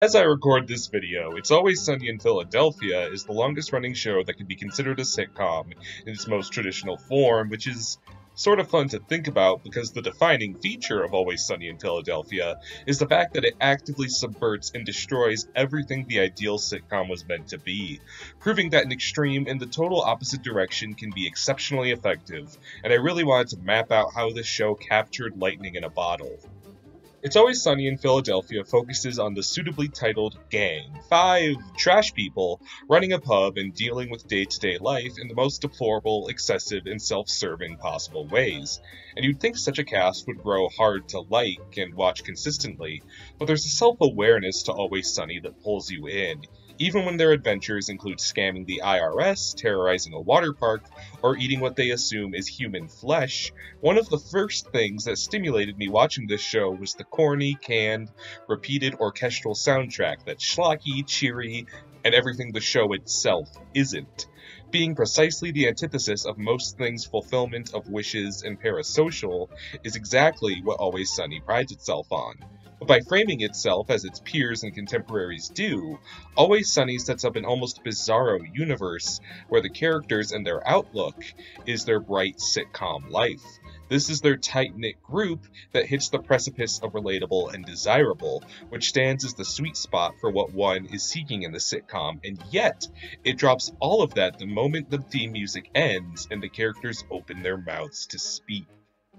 As I record this video, It's Always Sunny in Philadelphia is the longest running show that can be considered a sitcom in its most traditional form, which is sort of fun to think about because the defining feature of Always Sunny in Philadelphia is the fact that it actively subverts and destroys everything the ideal sitcom was meant to be, proving that an extreme in the total opposite direction can be exceptionally effective, and I really wanted to map out how this show captured lightning in a bottle. It's Always Sunny in Philadelphia focuses on the suitably titled gang, five trash people running a pub and dealing with day-to-day life in the most deplorable, excessive, and self-serving possible ways. And you'd think such a cast would grow hard to like and watch consistently, but there's a self-awareness to Always Sunny that pulls you in, even when their adventures include scamming the IRS, terrorizing a water park, or eating what they assume is human flesh. One of the first things that stimulated me watching this show was the corny, canned, repeated orchestral soundtrack that's schlocky, cheery, and everything the show itself isn't. Being precisely the antithesis of most things' fulfillment of wishes and parasocial is exactly what Always Sunny prides itself on. But by framing itself as its peers and contemporaries do, Always Sunny sets up an almost bizarro universe where the characters and their outlook is their bright sitcom life. This is their tight-knit group that hits the precipice of relatable and desirable, which stands as the sweet spot for what one is seeking in the sitcom, and yet it drops all of that the moment the theme music ends and the characters open their mouths to speak.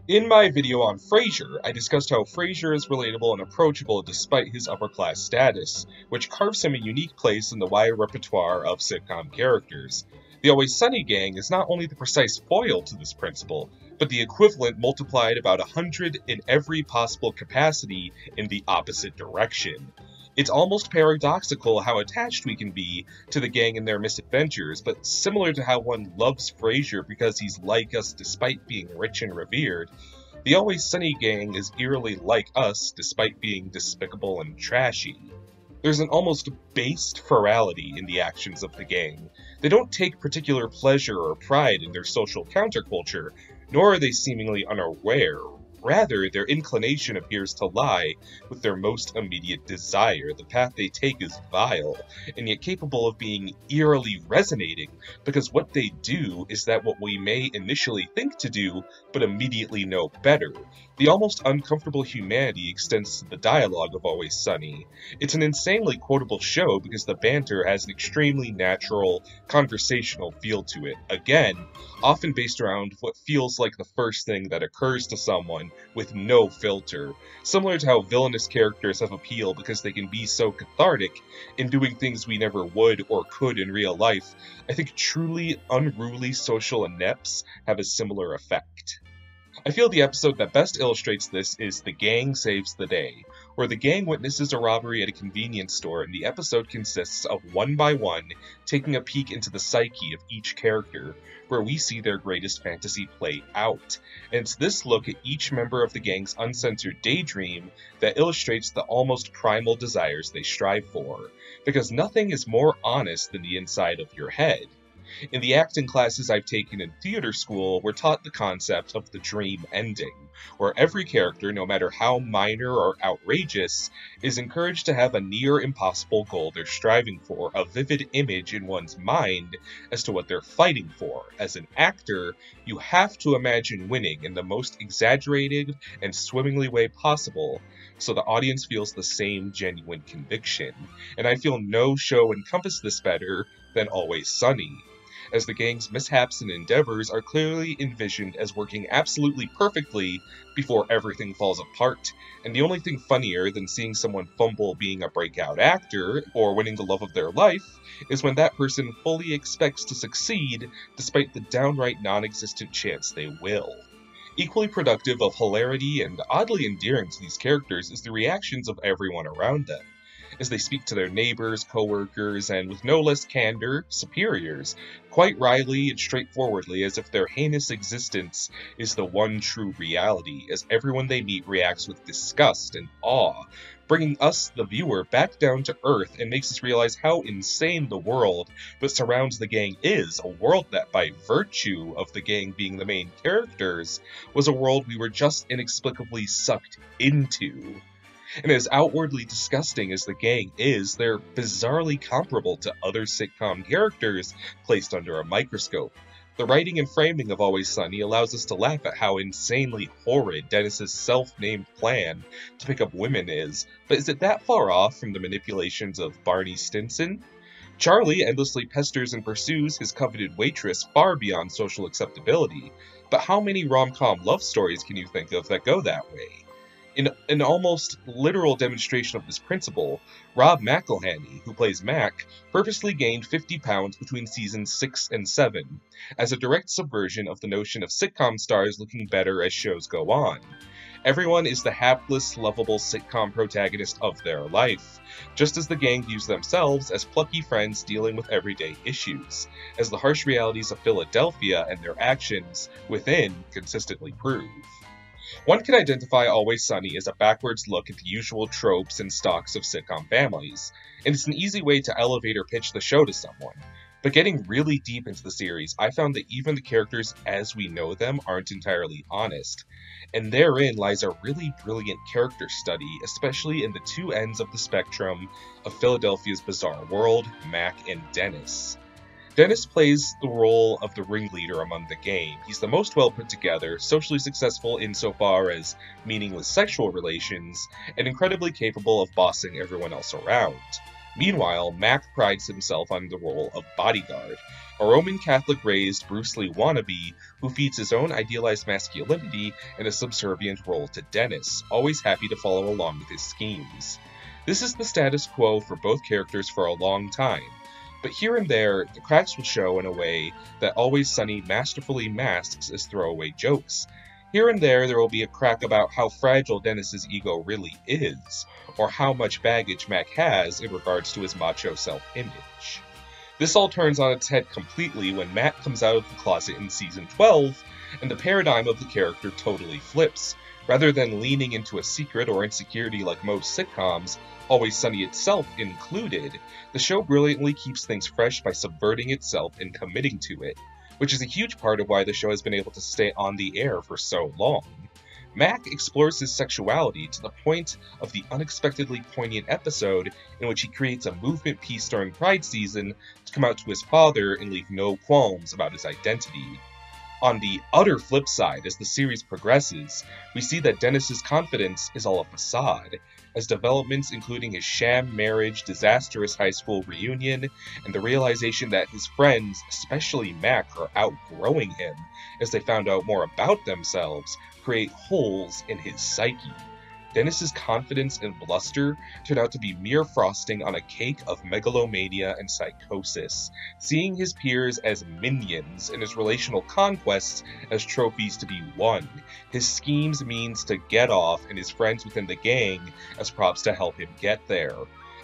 In my video on Frasier, I discussed how Frasier is relatable and approachable despite his upper-class status, which carves him a unique place in the wide repertoire of sitcom characters. The Always Sunny gang is not only the precise foil to this principle, but the equivalent multiplied about 100 in every possible capacity in the opposite direction. It's almost paradoxical how attached we can be to the gang and their misadventures, but similar to how one loves Frasier because he's like us despite being rich and revered, the Always Sunny gang is eerily like us despite being despicable and trashy. There's an almost based ferality in the actions of the gang. They don't take particular pleasure or pride in their social counterculture, nor are they seemingly unaware. Rather, their inclination appears to lie with their most immediate desire. The path they take is vile, and yet capable of being eerily resonating, because what they do is that what we may initially think to do, but immediately know better. The almost uncomfortable humanity extends to the dialogue of Always Sunny. It's an insanely quotable show because the banter has an extremely natural, conversational feel to it. Again, often based around what feels like the first thing that occurs to someone with no filter. Similar to how villainous characters have appeal because they can be so cathartic in doing things we never would or could in real life, I think truly unruly social inepts have a similar effect. I feel the episode that best illustrates this is The Gang Saves the Day, where the gang witnesses a robbery at a convenience store and the episode consists of one by one taking a peek into the psyche of each character, where we see their greatest fantasy play out. And it's this look at each member of the gang's uncensored daydream that illustrates the almost primal desires they strive for, because nothing is more honest than the inside of your head. In the acting classes I've taken in theater school, we're taught the concept of the dream ending, where every character, no matter how minor or outrageous, is encouraged to have a near impossible goal they're striving for, a vivid image in one's mind as to what they're fighting for. As an actor, you have to imagine winning in the most exaggerated and swimmingly way possible, so the audience feels the same genuine conviction. And I feel no show encompassed this better than Always Sunny, as the gang's mishaps and endeavors are clearly envisioned as working absolutely perfectly before everything falls apart. And the only thing funnier than seeing someone fumble being a breakout actor or winning the love of their life is when that person fully expects to succeed despite the downright non-existent chance they will. Equally productive of hilarity and oddly endearing to these characters is the reactions of everyone around them, as they speak to their neighbors, co-workers, and with no less candor, superiors, quite wryly and straightforwardly as if their heinous existence is the one true reality, as everyone they meet reacts with disgust and awe, bringing us, the viewer, back down to earth and makes us realize how insane the world that surrounds the gang is, a world that, by virtue of the gang being the main characters, was a world we were just inexplicably sucked into. And as outwardly disgusting as the gang is, they're bizarrely comparable to other sitcom characters placed under a microscope. The writing and framing of Always Sunny allows us to laugh at how insanely horrid Dennis's self-named plan to pick up women is, but is it that far off from the manipulations of Barney Stinson? Charlie endlessly pesters and pursues his coveted waitress far beyond social acceptability, but how many rom-com love stories can you think of that go that way? In an almost literal demonstration of this principle, Rob McElhenney, who plays Mac, purposely gained 50 pounds between seasons 6 and 7, as a direct subversion of the notion of sitcom stars looking better as shows go on. Everyone is the hapless, lovable sitcom protagonist of their life, just as the gang views themselves as plucky friends dealing with everyday issues, as the harsh realities of Philadelphia and their actions within consistently prove. One can identify Always Sunny as a backwards look at the usual tropes and stocks of sitcom families, and it's an easy way to elevate or pitch the show to someone. But getting really deep into the series, I found that even the characters as we know them aren't entirely honest, and therein lies a really brilliant character study, especially in the two ends of the spectrum of Philadelphia's bizarre world, Mac and Dennis. Dennis plays the role of the ringleader among the gang. He's the most well put together, socially successful insofar as meaningless sexual relations, and incredibly capable of bossing everyone else around. Meanwhile, Mac prides himself on the role of bodyguard, a Roman Catholic-raised Bruce Lee wannabe who feeds his own idealized masculinity in a subservient role to Dennis, always happy to follow along with his schemes. This is the status quo for both characters for a long time, but here and there, the cracks will show in a way that Always Sunny masterfully masks as throwaway jokes. Here and there will be a crack about how fragile Dennis's ego really is, or how much baggage Mac has in regards to his macho self-image. This all turns on its head completely when Mac comes out of the closet in season 12, and the paradigm of the character totally flips. Rather than leaning into a secret or insecurity like most sitcoms, Always Sunny itself included, the show brilliantly keeps things fresh by subverting itself and committing to it, which is a huge part of why the show has been able to stay on the air for so long. Mac explores his sexuality to the point of the unexpectedly poignant episode in which he creates a movement piece during Pride season to come out to his father and leave no qualms about his identity. On the utter flip side, as the series progresses, we see that Dennis's confidence is all a facade, as developments including his sham marriage, disastrous high school reunion, and the realization that his friends, especially Mac, are outgrowing him as they found out more about themselves, create holes in his psyche. Dennis's confidence and bluster turn out to be mere frosting on a cake of megalomania and psychosis, seeing his peers as minions and his relational conquests as trophies to be won, his schemes means to get off, and his friends within the gang as props to help him get there.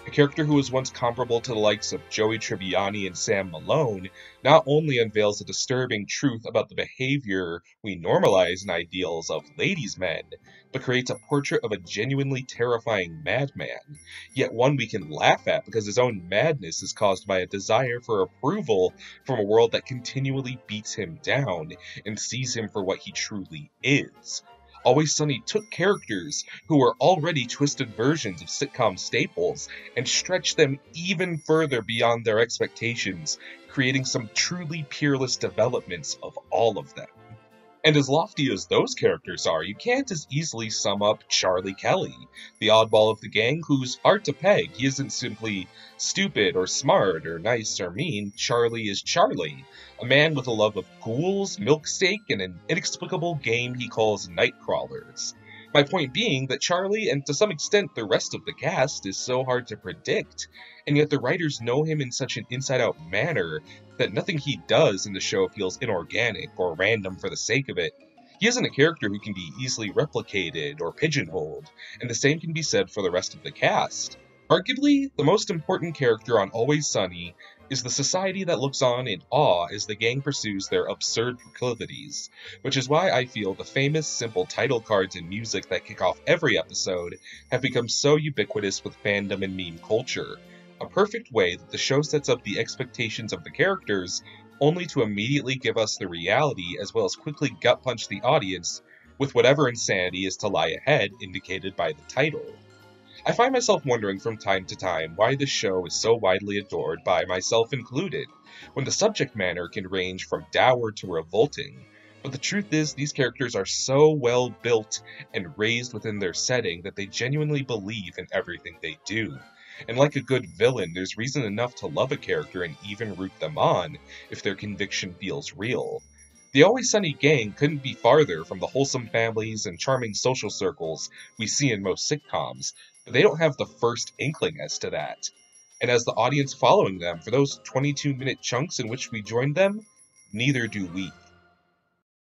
A character who was once comparable to the likes of Joey Tribbiani and Sam Malone not only unveils a disturbing truth about the behavior we normalize in ideals of ladies' men, but creates a portrait of a genuinely terrifying madman, yet one we can laugh at because his own madness is caused by a desire for approval from a world that continually beats him down and sees him for what he truly is. Always Sunny took characters who were already twisted versions of sitcom staples and stretched them even further beyond their expectations, creating some truly peerless developments of all of them. And as lofty as those characters are, you can't as easily sum up Charlie Kelly, the oddball of the gang who's hard to peg. He isn't simply stupid or smart or nice or mean. Charlie is Charlie, a man with a love of ghouls, milkshake, and an inexplicable game he calls Nightcrawlers. My point being that Charlie, and to some extent the rest of the cast, is so hard to predict, and yet the writers know him in such an inside-out manner that nothing he does in the show feels inorganic or random for the sake of it. He isn't a character who can be easily replicated or pigeonholed, and the same can be said for the rest of the cast. Arguably, the most important character on Always Sunny is the society that looks on in awe as the gang pursues their absurd proclivities, which is why I feel the famous, simple title cards and music that kick off every episode have become so ubiquitous with fandom and meme culture. A perfect way that the show sets up the expectations of the characters, only to immediately give us the reality as well as quickly gut-punch the audience with whatever insanity is to lie ahead indicated by the title. I find myself wondering from time to time why this show is so widely adored by myself included, when the subject matter can range from dour to revolting. But the truth is, these characters are so well built and raised within their setting that they genuinely believe in everything they do. And like a good villain, there's reason enough to love a character and even root them on if their conviction feels real. The Always Sunny gang couldn't be farther from the wholesome families and charming social circles we see in most sitcoms, but they don't have the first inkling as to that. And as the audience following them for those 22-minute chunks in which we joined them, neither do we.